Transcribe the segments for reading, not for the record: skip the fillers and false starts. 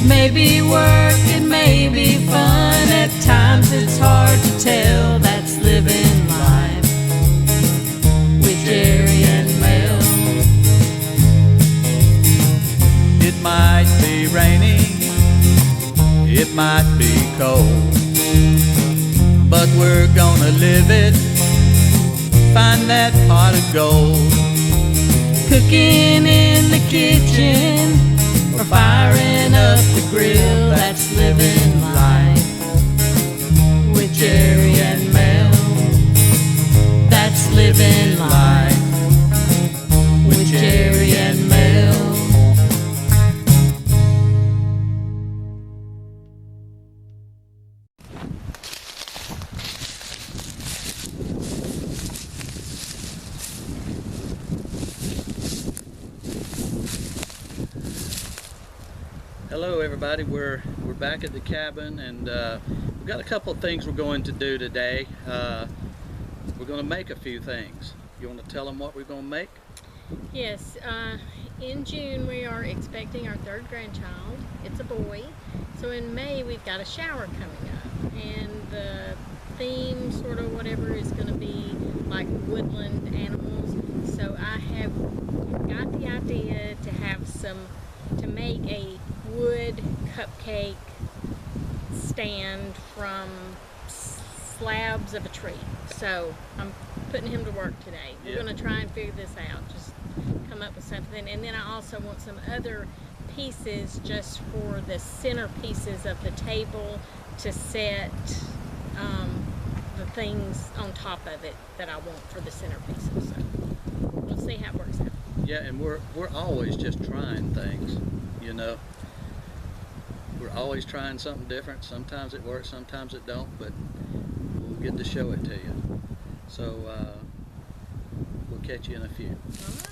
It may be work, it may be fun. At times it's hard to tell. That's living life with Jerry and Mel. It might be raining, it might be cold, but we're gonna live it, find that pot of gold. Cooking in the kitchen or firing up the grill, that's living life with Jerry and Mel. That's living life with Jerry and Mel. Hello everybody, we're back at the cabin, and we've got a couple of things we're going to do today. We're going to make a few things. You want to tell them what we're going to make? Yes, in June we are expecting our third grandchild. It's a boy. So in May we've got a shower coming up, and the theme, sort of whatever, is going to be like woodland animals. So I have got the idea to make a wood cupcake stand from slabs of a tree. So I'm putting him to work today. We're going to try and figure this out, just come up with something. And then I also want some other pieces just for the center pieces of the table to set the things on top of it that I want for the center pieces. So we'll see how it works out. Yeah, and we're always just trying things, you know. We're always trying something different. Sometimes it works, sometimes it don't, but we'll get to show it to you. So we'll catch you in a few. All right.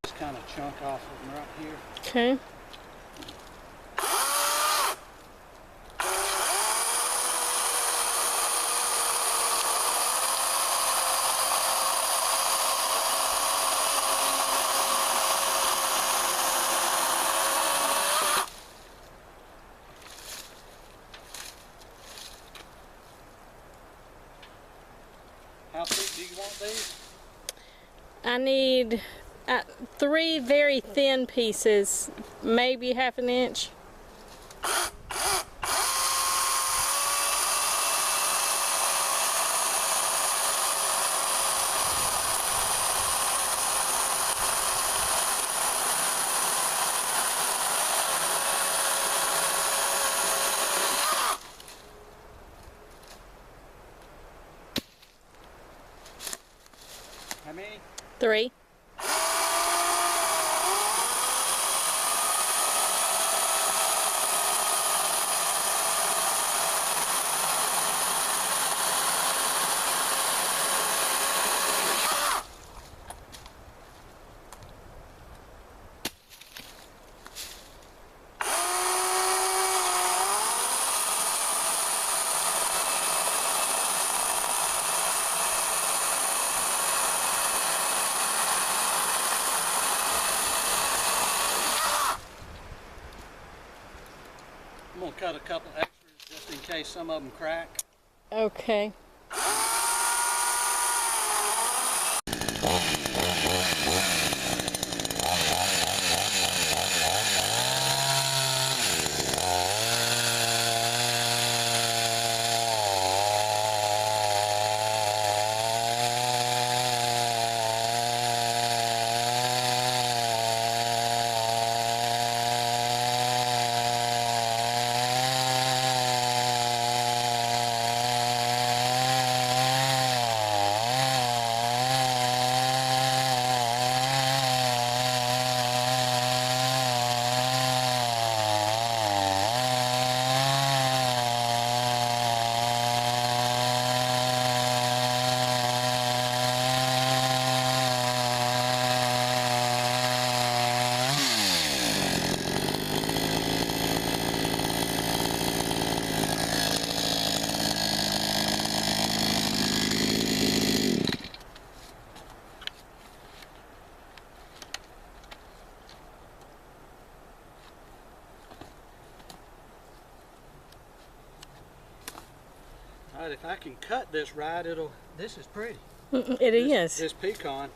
Just kind of chunk off of them right here. Okay. How thick do you want these? I need 3 very thin pieces, maybe half an inch. How many? 3. I'm going to cut a couple extras just in case some of them crack. Okay. Alright, if I can cut this right, this is pretty. It is. This pecan.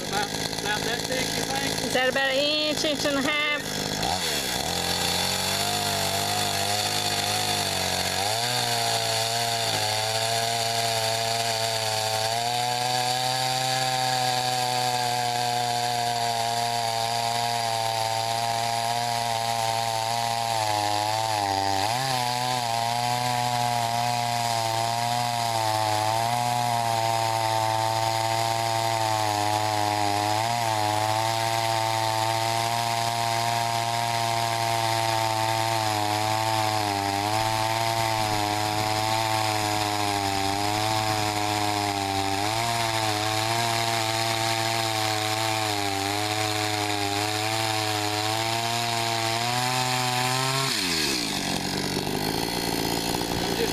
About that thick, you think? Is that about an inch, inch and a half?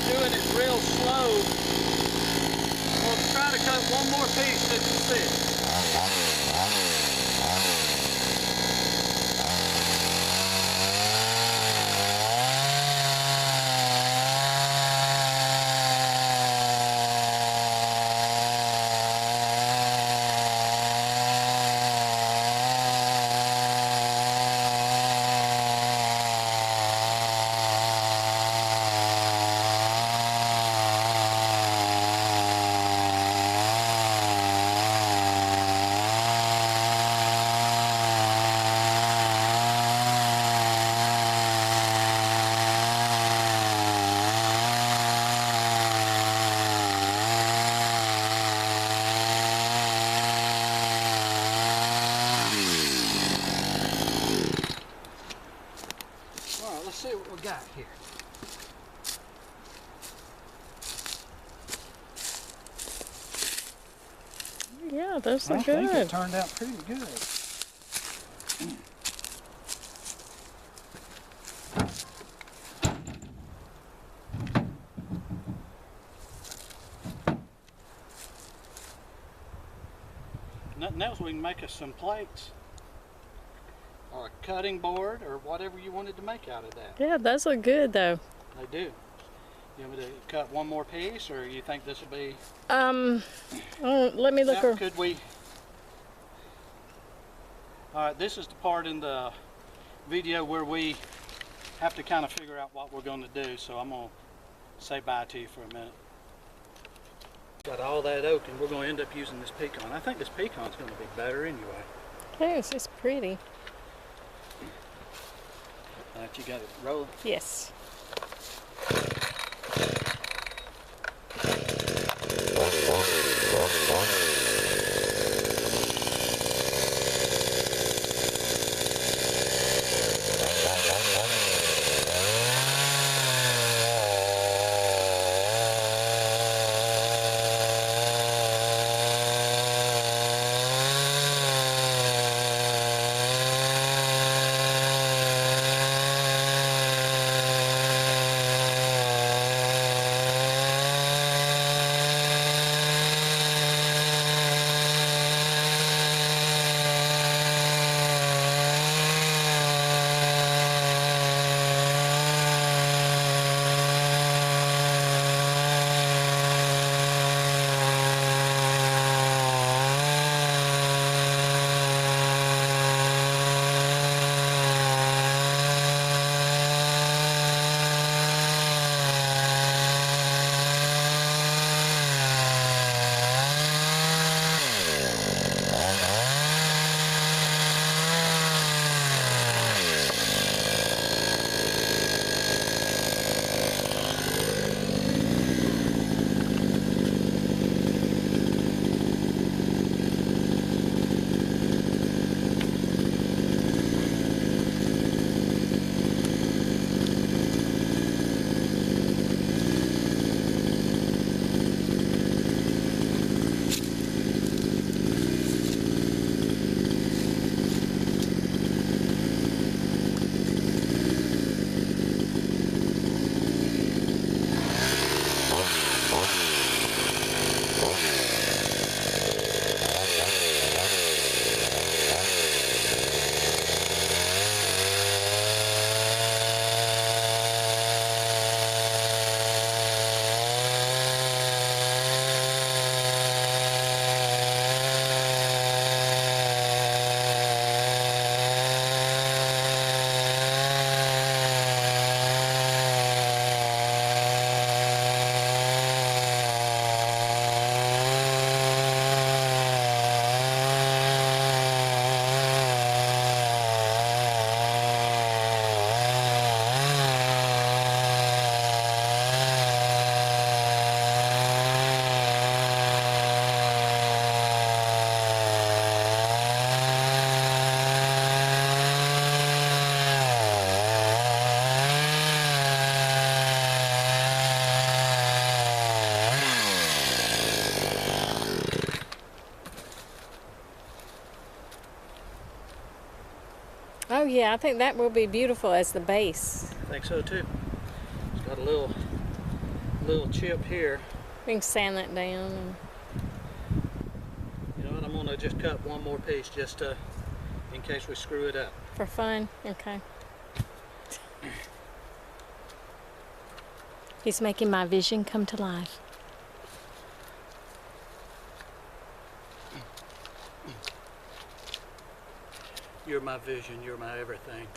Doing it real slow. We'll try to cut one more piece just to see. Let's see what we got here. Yeah, those are I good. think it turned out pretty good. Nothing else, we can make us some plates or a cutting board or whatever you wanted to make out of that. Yeah, those look good though. They do. You want me to cut one more piece, or you think this will be? Let me look. Now, could we? All right, this is the part in the video where we have to kind of figure out what we're going to do. So I'm going to say bye to you for a minute. Got all that oak, and we're going to end up using this pecan. I think this pecan's going to be better anyway. Yes, it's pretty. All right, you got it rolling? Yes. Oh yeah, I think that will be beautiful as the base. I think so too. It's got a little chip here. We can sand that down. And... You know what? I'm gonna just cut one more piece just in case we screw it up. For fun? Okay. He's making my vision come to life. You're my vision, you're my everything.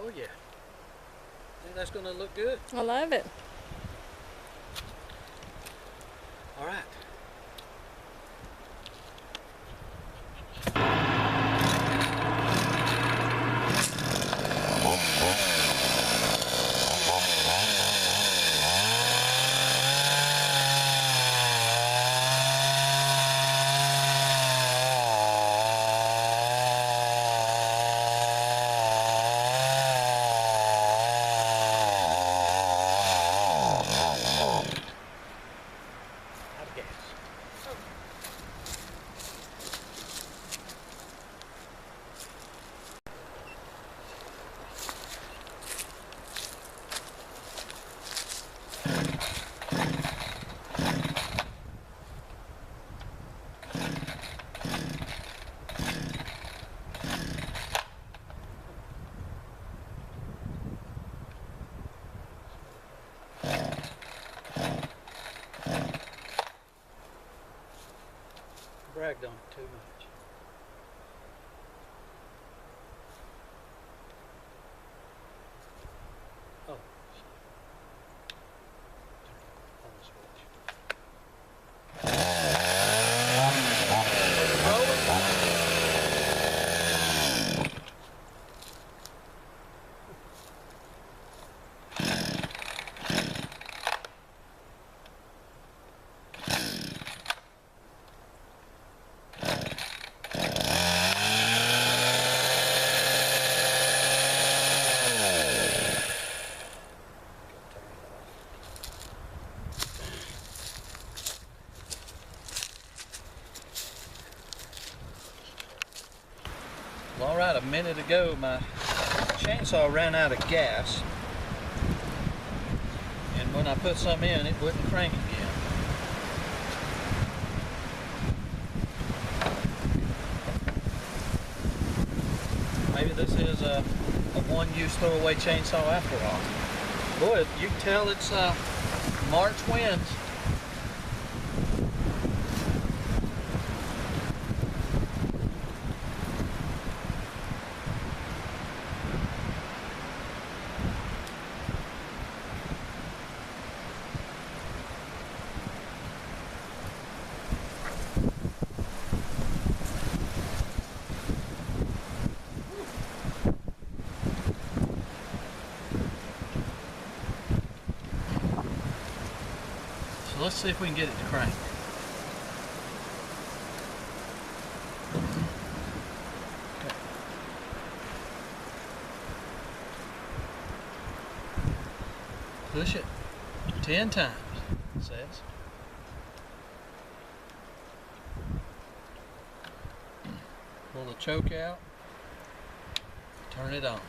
Oh yeah. I think that's gonna look good. I love it. All right. Out of gas. Bragged on it too much. Oh. On the switch. Well, all right, a minute ago my chainsaw ran out of gas, and when I put some in, it wouldn't crank again. Maybe this is a one-use throwaway chainsaw after all. Boy, you can tell it's March winds. So let's see if we can get it to crank. Push it 10 times, it says. Pull the choke out, turn it on.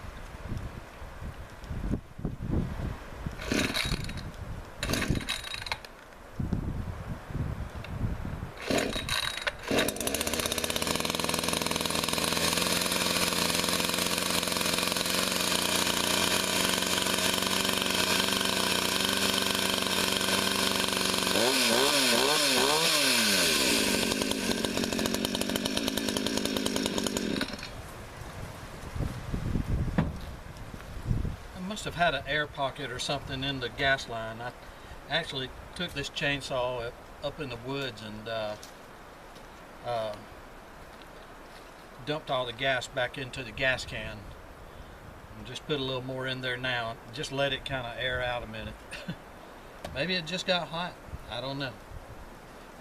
must have had an air pocket or something in the gas line. I actually took this chainsaw up in the woods and dumped all the gas back into the gas can. And just put a little more in there now. Just let it kind of air out a minute. Maybe it just got hot. I don't know.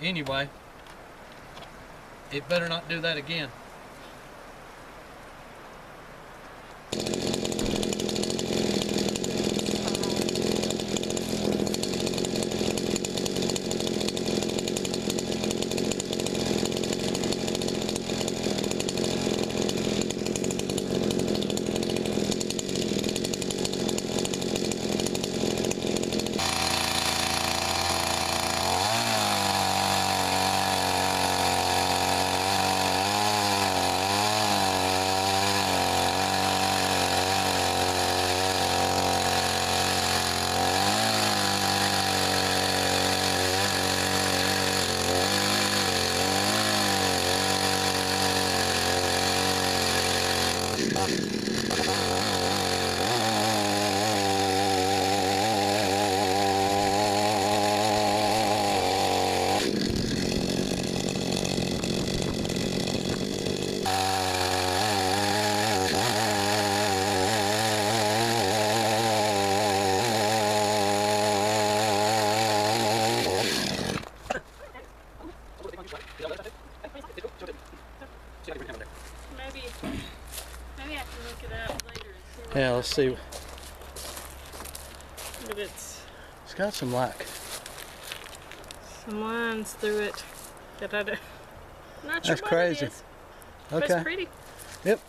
Anyway, it better not do that again. Maybe I can look it up later and see. Yeah, let's see. But it's Got some lines through it that I don't. I'm not sure That's what crazy. it is. But Okay. it's pretty. Yep.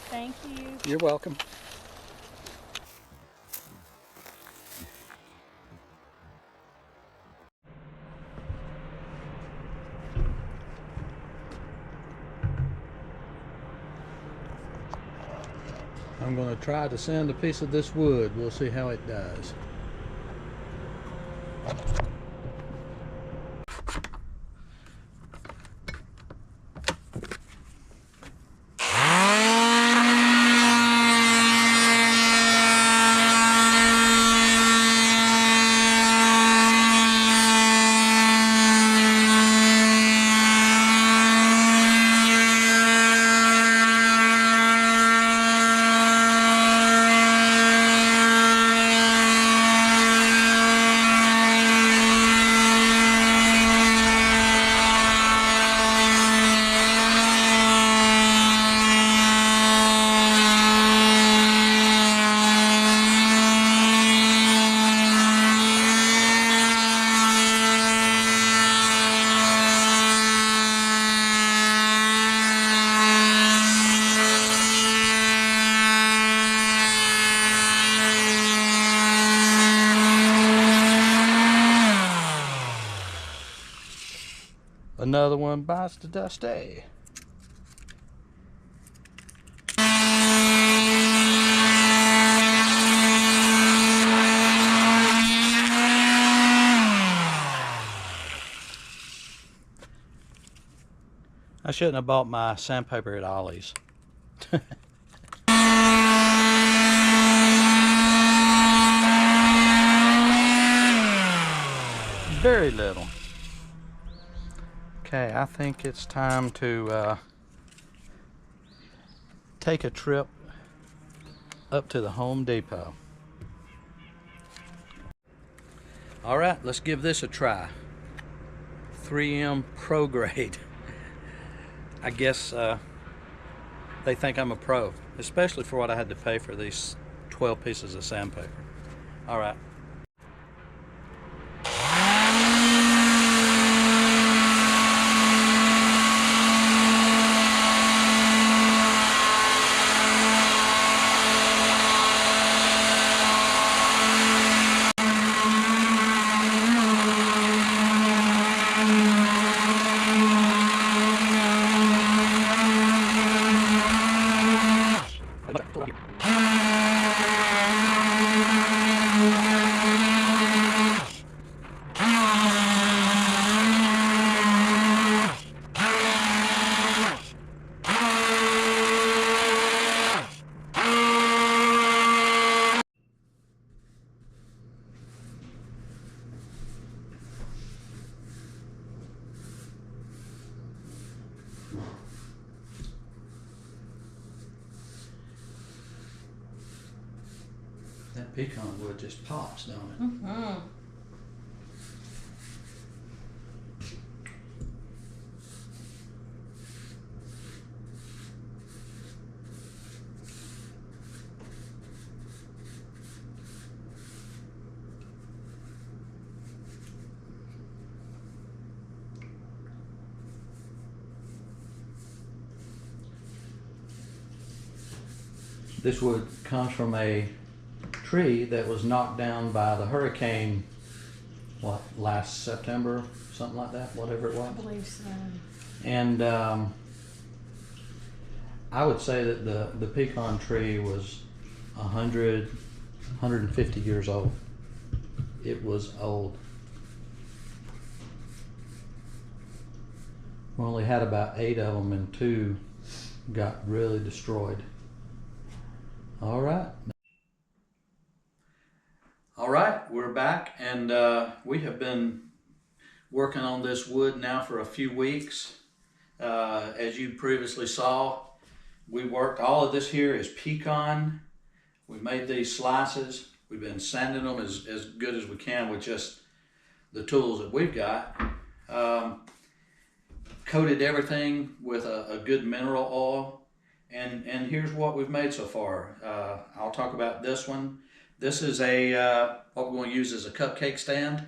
Thank you. You're welcome. I'm going to try to sand a piece of this wood. We'll see how it does. Another one bites the dusty. I shouldn't have bought my sandpaper at Ollie's. Very little. Okay, I think it's time to take a trip up to the Home Depot. All right, let's give this a try. 3M Pro Grade. I guess they think I'm a pro, especially for what I had to pay for these 12 pieces of sandpaper. All right. pecan wood just pops, don't it? Mm-hmm. This wood comes from a tree that was knocked down by the hurricane, what, last September, something like that, whatever it was. I believe so. And I would say that the pecan tree was 150 years old. It was old. We only had about 8 of them, and 2 got really destroyed. All right. All right, we're back, and we have been working on this wood now for a few weeks. As you previously saw, we worked, all of this here is pecan. We made these slices. We've been sanding them as good as we can with just the tools that we've got. Coated everything with a good mineral oil. And here's what we've made so far. I'll talk about this one. This is what we're going to use as a cupcake stand.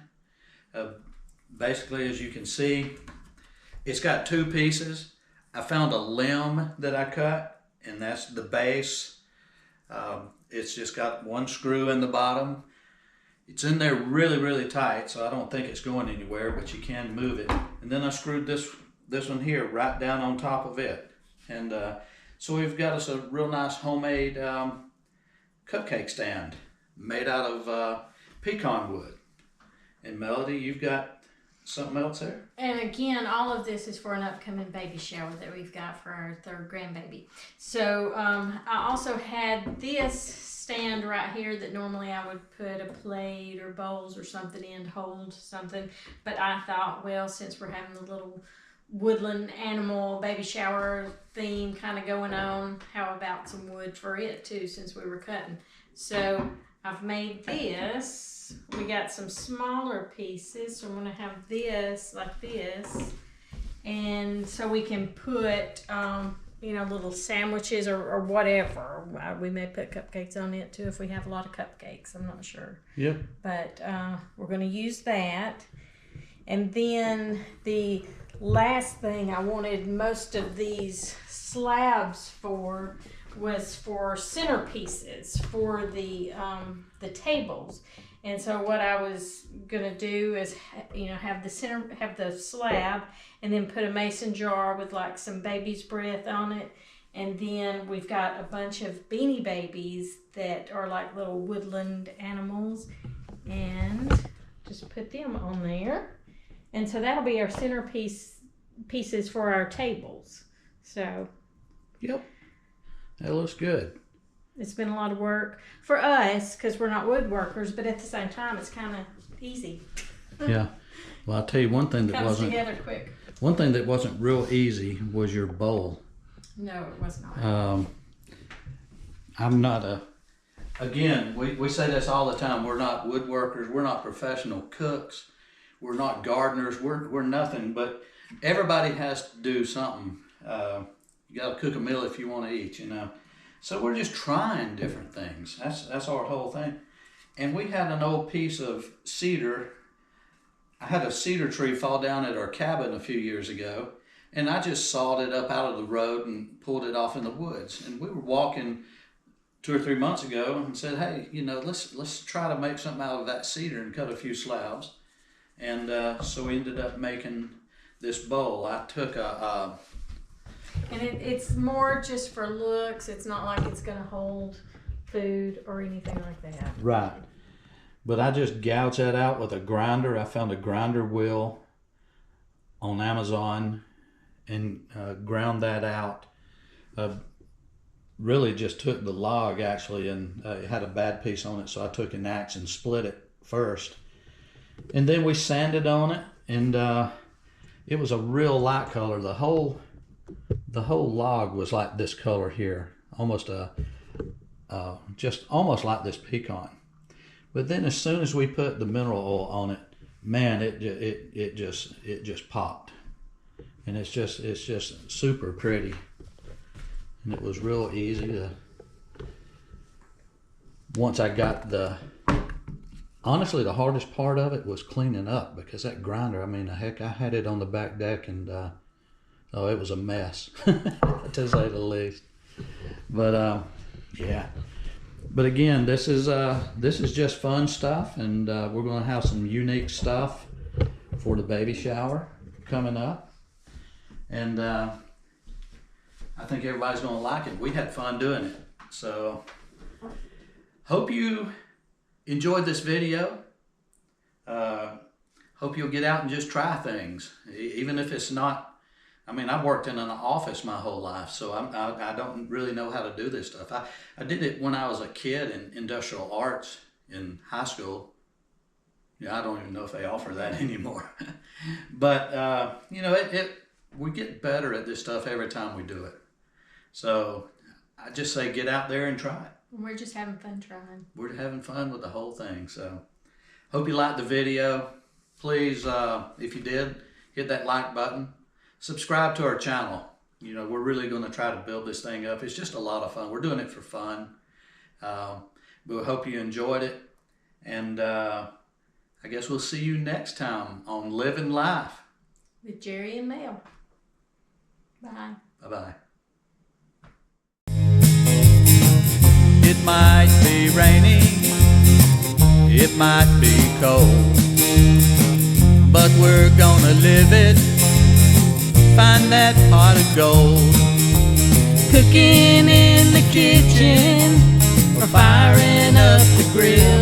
Basically, as you can see, it's got 2 pieces. I found a limb that I cut, and that's the base. It's just got 1 screw in the bottom. It's in there really, really tight, so I don't think it's going anywhere, but you can move it. And then I screwed this one here right down on top of it. And so we've got us a real nice homemade cupcake stand made out of pecan wood. And Melody, you've got something else there? And again, all of this is for an upcoming baby shower that we've got for our 3rd grandbaby. So I also had this stand right here that normally I would put a plate or bowls or something in to hold something. But I thought, well, since we're having the little woodland animal baby shower theme kind of going on, how about some wood for it too, since we were cutting. So I've made this. We got some smaller pieces, so I'm going to have this like this, and so we can put little sandwiches or whatever. We may put cupcakes on it too if we have a lot of cupcakes. I'm not sure. Yep. But we're going to use that. And then the last thing I wanted most of these slabs for was for centerpieces for the tables. And so what I was gonna do is, have the slab, and then put a mason jar with like some baby's breath on it, and then we've got a bunch of Beanie Babies that are like little woodland animals, and just put them on there. And so that'll be our pieces for our tables. So, yep, that looks good. It's been a lot of work for us because we're not woodworkers, but at the same time, it's kind of easy. Yeah. Well, I'll tell you one thing that Comes wasn't together quick. One thing that wasn't real easy was your bowl. No, it was not. I'm not again, we say this all the time. We're not woodworkers. We're not professional cooks. We're not gardeners. We're nothing. But everybody has to do something. You got to cook a meal if you want to eat. So we're just trying different things. That's our whole thing. And we had an old piece of cedar. I had a cedar tree fall down at our cabin a few years ago, and I just sawed it up out of the road and pulled it off in the woods. And we were walking 2 or 3 months ago and said, hey, let's try to make something out of that cedar and cut a few slabs. And so we ended up making this bowl. I took and it's more just for looks. It's not like it's going to hold food or anything like that. Right. But I just gouged that out with a grinder. I found a grinder wheel on Amazon and ground that out. Really just took the log actually, and it had a bad piece on it, so I took an axe and split it first. And then we sanded on it, and it was a real light color. The whole log was like this color here, almost just almost like this pecan. But then as soon as we put the mineral oil on it, man, it just popped, and it's just super pretty, and it was real easy to. Once I got honestly, the hardest part of it was cleaning up, because that grinder, I mean, heck, I had it on the back deck, and oh, it was a mess, to say the least. But yeah. But again, this is just fun stuff, and we're going to have some unique stuff for the baby shower coming up, and I think everybody's going to like it. We had fun doing it, so hope you enjoyed this video. Hope you'll get out and just try things, even if it's not. I mean, I've worked in an office my whole life, so I don't really know how to do this stuff. I did it when I was a kid in industrial arts in high school. Yeah, I don't even know if they offer that anymore. But, you know, we get better at this stuff every time we do it. So I just say get out there and try it. We're just having fun trying. We're having fun with the whole thing. So hope you liked the video. Please, if you did, hit that like button. Subscribe to our channel. You know, we're really going to try to build this thing up. It's just a lot of fun. We're doing it for fun. But we hope you enjoyed it. And I guess we'll see you next time on Living Life with Jerry and Mel. Bye. Bye-bye. It might be raining, it might be cold, but we're gonna live it. Find that pot of gold. Cooking in the kitchen or firing up the grill.